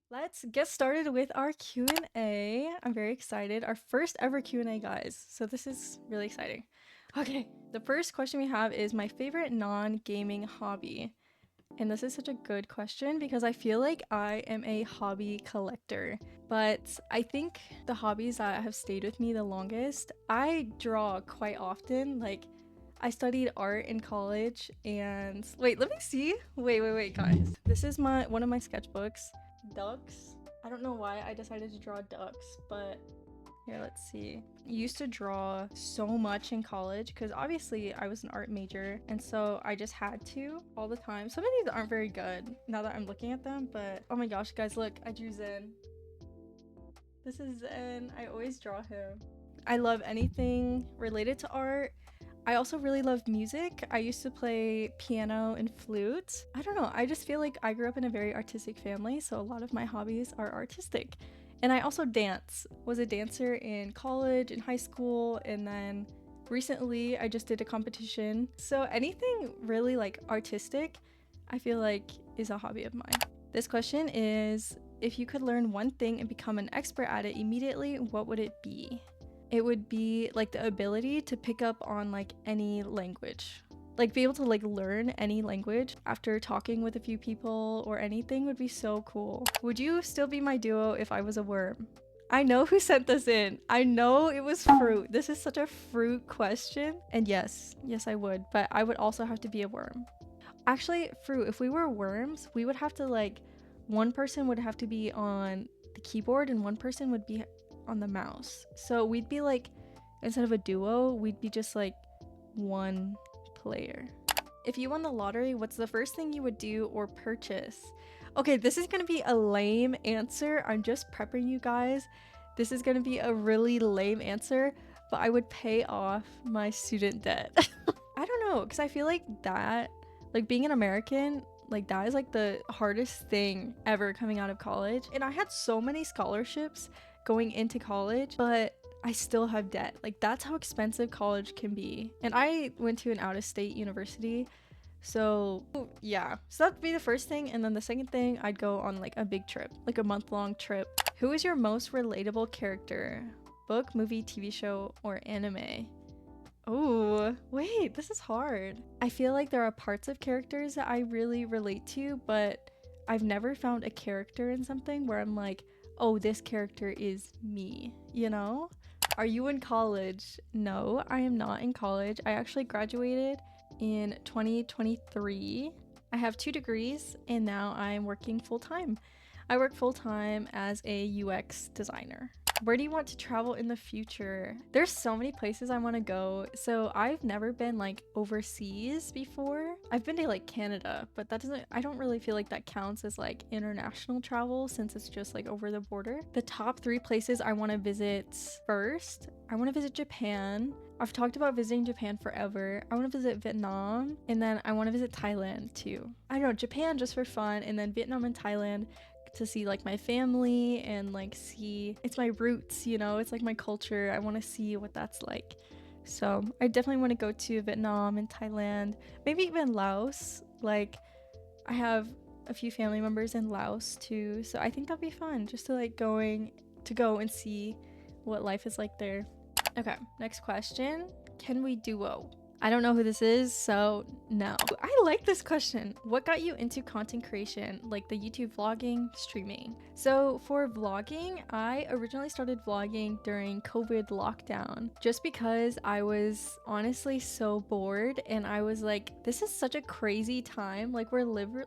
Let's get started with our Q&A. I'm very excited. Our first ever Q&A, guys. So this is really exciting. Okay, the first question we have is my favorite non-gaming hobby. And this is such a good question because I feel like I am a hobby collector. But I think the hobbies that have stayed with me the longest, I draw quite often. Like, I studied art in college and wait, let me see. Wait, guys. This is one of my sketchbooks. Ducks. I don't know why I decided to draw ducks, but here, let's see. I used to draw so much in college because obviously I was an art major, and so I just had to all the time. Some of these aren't very good now that I'm looking at them, but oh my gosh, guys, look, I drew Zen. This is Zen. I always draw him. I love anything related to art. I also really love music. I used to play piano and flute. I don't know, I just feel like I grew up in a very artistic family, so a lot of my hobbies are artistic. And I also dance. Was a dancer in college, in high school, and then recently I just did a competition. So anything really like artistic, I feel like is a hobby of mine. This question is, if you could learn one thing and become an expert at it immediately, what would it be? It would be like the ability to pick up on like any language. Like be able to like learn any language after talking with a few people or anything would be so cool. Would you still be my duo if I was a worm? I know who sent this in. I know it was fruit. This is such a fruit question. And yes, I would, but I would also have to be a worm. Actually, fruit, if we were worms, we would have to like, one person would have to be on the keyboard and one person would be on the mouse. So we'd be like, instead of a duo, we'd be just like one player. If you won the lottery, what's the first thing you would do or purchase? Okay, this is gonna be a lame answer. I'm just prepping you guys. This is gonna be a really lame answer, but I would pay off my student debt. I don't know, because I feel like that, like being an American, like that is like the hardest thing ever coming out of college. And I had so many scholarships going into college, but I still have debt. Like that's how expensive college can be. And I went to an out-of-state university. So yeah, so that'd be the first thing. And then the second thing, I'd go on like a big trip, like a month-long trip. Who is your most relatable character? Book, movie, TV show, or anime? Oh, wait, this is hard. I feel like there are parts of characters that I really relate to, but I've never found a character in something where I'm like, oh, this character is me, you know? Are you in college? No, I am not in college. I actually graduated in 2023. I have 2 degrees and now I'm working full time. I work full time as a UX designer. Where do you want to travel in the future? There's so many places I want to go. So I've never been like overseas before. I've been to like Canada, but I don't really feel like that counts as like international travel since it's just like over the border. The top 3 places I want to visit first, I want to visit Japan. I've talked about visiting Japan forever. I want to visit Vietnam, and then I want to visit Thailand too. I don't know, Japan just for fun, and then Vietnam and Thailand to see like my family and like see it's my roots, you know, it's like my culture. I want to see what that's like. So I definitely want to go to Vietnam and Thailand, maybe even Laos. Like I have a few family members in Laos too, so I think that'd be fun just to like go and see what life is like there. Okay, next question. Can we duo? I don't know who this is, so no. I like this question. What got you into content creation, like the YouTube vlogging, streaming? So for vlogging, I originally started vlogging during COVID lockdown just because I was honestly so bored and I was like, this is such a crazy time. Like we're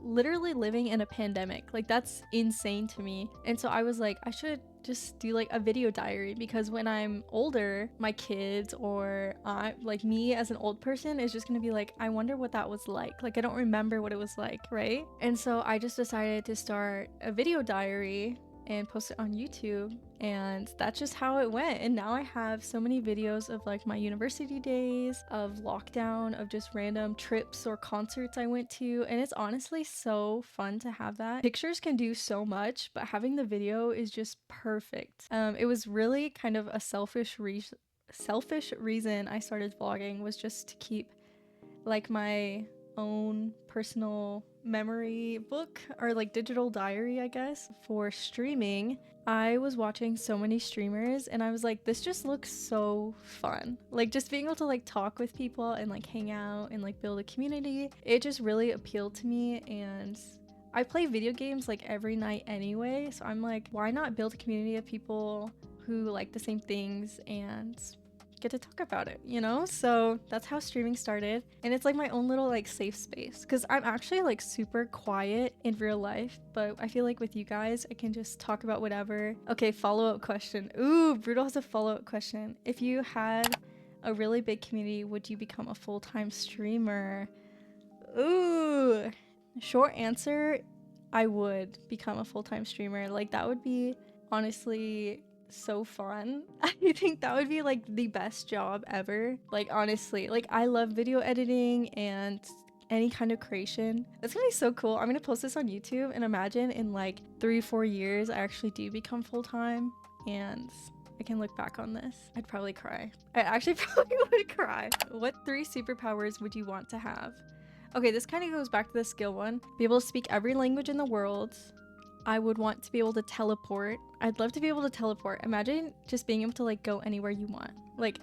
literally living in a pandemic. Like that's insane to me. And so I was like, I should just do like a video diary because when I'm older, my kids or I, like me as an old person, is just gonna be like, I wonder what that was like. Like I don't remember what it was like, right? And so I just decided to start a video diary and post it on YouTube, and that's just how it went. And now I have so many videos of like my university days, of lockdown, of just random trips or concerts I went to, and it's honestly so fun to have that. Pictures can do so much, but having the video is just perfect. It was really kind of a selfish reason I started vlogging, was just to keep like my own personal memory book or like digital diary, I guess, for streaming. I was watching so many streamers and I was like, this just looks so fun. Like just being able to like talk with people and like hang out and like build a community. It just really appealed to me, and I play video games like every night anyway. So I'm like, why not build a community of people who like the same things and get to talk about it, you know? So that's how streaming started, and it's like my own little like safe space, because I'm actually like super quiet in real life, but I feel like with you guys I can just talk about whatever. Okay, follow-up question. Ooh, Brutal has a follow-up question. If you had a really big community, would you become a full-time streamer? Ooh, short answer, I would become a full-time streamer. Like that would be honestly so fun. I think that would be like the best job ever. Like honestly, like I love video editing and any kind of creation. It's gonna be so cool. I'm gonna post this on YouTube, and imagine in like 3-4 years I actually do become full-time and I can look back on this. I'd probably cry. I actually probably would cry. What 3 superpowers would you want to have? Okay, this kind of goes back to the skill one. Be able to speak every language in the world. I would want to be able to teleport. I'd love to be able to teleport. Imagine just being able to like go anywhere you want. Like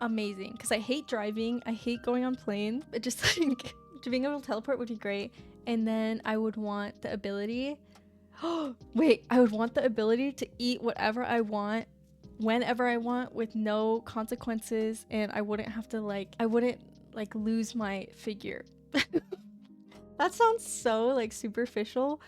amazing. Because I hate driving. I hate going on planes. But just like being able to teleport would be great. And then I would want the ability. Wait, I would want the ability to eat whatever I want, whenever I want, with no consequences. And I wouldn't have to like, I wouldn't like lose my figure. That sounds so like superficial,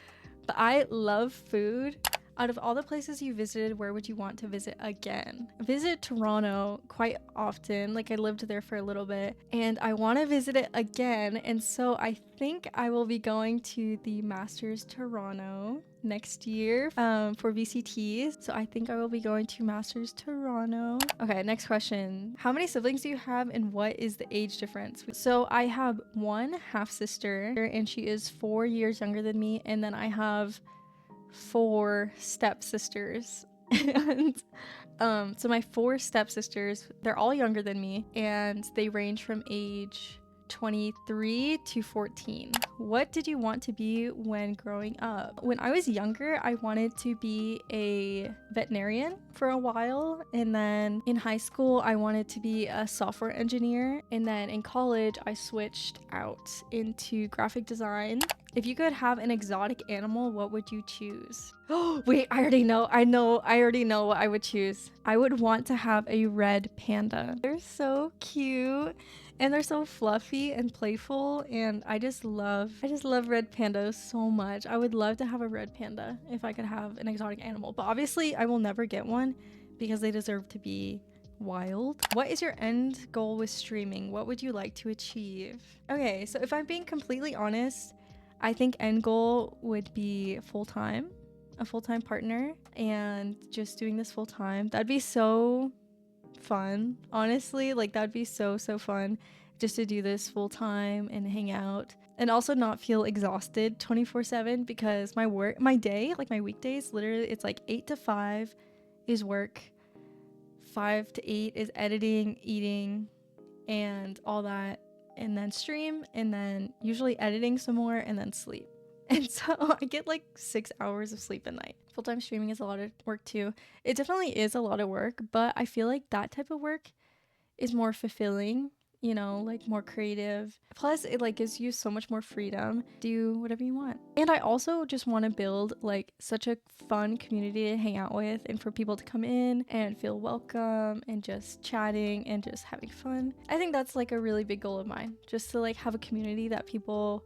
but I love food. Out of all the places you visited, where would you want to visit again? I visit Toronto quite often. Like I lived there for a little bit and I want to visit it again. And so I think I will be going to the Masters Toronto next year for VCTs. So I think I will be going to Masters Toronto. Okay, next question. How many siblings do you have and what is the age difference? So I have one half sister and she is 4 years younger than me. And then I have 4 stepsisters. And so my 4 stepsisters, they're all younger than me and they range from age 23 to 14. What did you want to be when growing up? When I was younger, I wanted to be a veterinarian for a while, and then in high school I wanted to be a software engineer, and then in college I switched out into graphic design. If you could have an exotic animal, what would you choose? Oh, wait, I already know what I would choose. I would want to have a red panda. They're so cute and they're so fluffy and playful, and I just love red pandas so much. I would love to have a red panda if I could have an exotic animal, but obviously I will never get one because they deserve to be wild. What is your end goal with streaming? What would you like to achieve? Okay, so if I'm being completely honest, I think end goal would be a full-time partner and just doing this full-time. That'd be so fun, honestly. Like that'd be so fun just to do this full-time and hang out and also not feel exhausted 24/7, because my day, like my weekdays, literally it's like 8 to 5 is work, 5 to 8 is editing, eating, and all that, and then stream, and then usually editing some more, and then sleep. And so I get like 6 hours of sleep a night. Full-time streaming is a lot of work too. It definitely is a lot of work, but I feel like that type of work is more fulfilling, you know, like more creative. Plus it like gives you so much more freedom. Do whatever you want. And I also just want to build like such a fun community to hang out with and for people to come in and feel welcome and just chatting and just having fun. I think that's like a really big goal of mine, just to like have a community that people,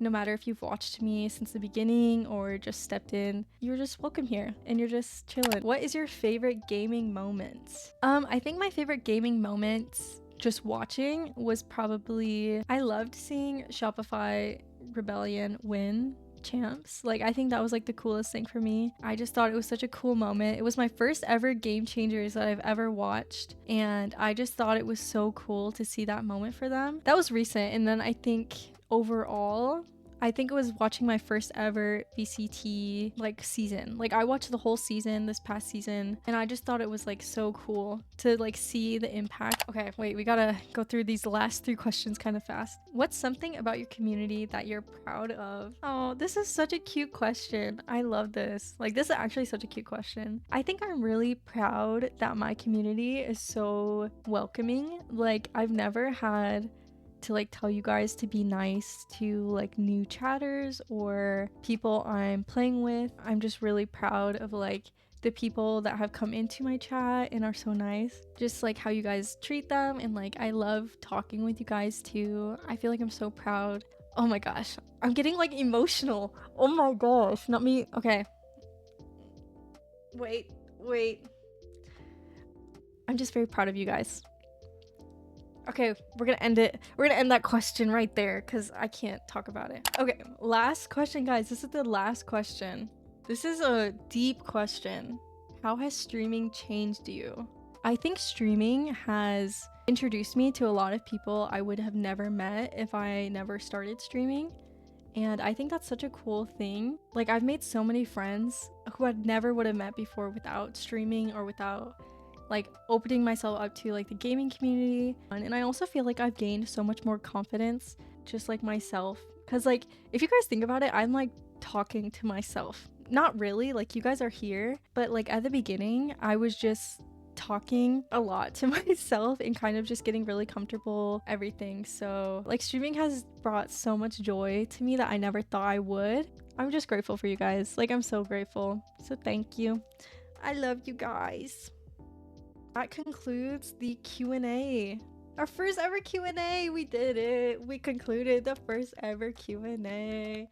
no matter if you've watched me since the beginning or just stepped in, you're just welcome here and you're just chilling. What is your favorite gaming moment? I think my favorite gaming moments just watching was probably, I loved seeing Shopify Rebellion win champs. Like I think that was like the coolest thing for me. I just thought it was such a cool moment. It was my first ever Game Changers that I've ever watched, and I just thought it was so cool to see that moment for them. That was recent. And then I think overall I think it was watching my first ever VCT like season. Like I watched the whole season this past season, and I just thought it was like so cool to like see the impact. Okay, wait, we gotta go through these last 3 questions kind of fast. What's something about your community that you're proud of? Oh, this is such a cute question. I love this. Like this is actually such a cute question. I think I'm really proud that my community is so welcoming. Like I've never had to like tell you guys to be nice to like new chatters or people I'm playing with. I'm just really proud of like the people that have come into my chat and are so nice. Just like how you guys treat them, and like I love talking with you guys too. I feel like I'm so proud. Oh my gosh, I'm getting like emotional. Oh my gosh, not me. Okay. Wait. I'm just very proud of you guys. Okay, we're gonna end it. We're gonna end that question right there because I can't talk about it. Okay, last question, guys. This is the last question. This is a deep question. How has streaming changed you? I think streaming has introduced me to a lot of people I would have never met if I never started streaming. And I think that's such a cool thing. Like I've made so many friends who I never would have met before without streaming or without like opening myself up to like the gaming community. And I also feel like I've gained so much more confidence just like myself, because like if you guys think about it, I'm like talking to myself. Not really, like you guys are here, but like at the beginning I was just talking a lot to myself and kind of just getting really comfortable, everything. So like streaming has brought so much joy to me that I never thought I would. I'm just grateful for you guys. Like I'm so grateful. So thank you. I love you guys. That concludes the Q&A. Our first ever Q&A. We did it. We concluded the first ever Q&A.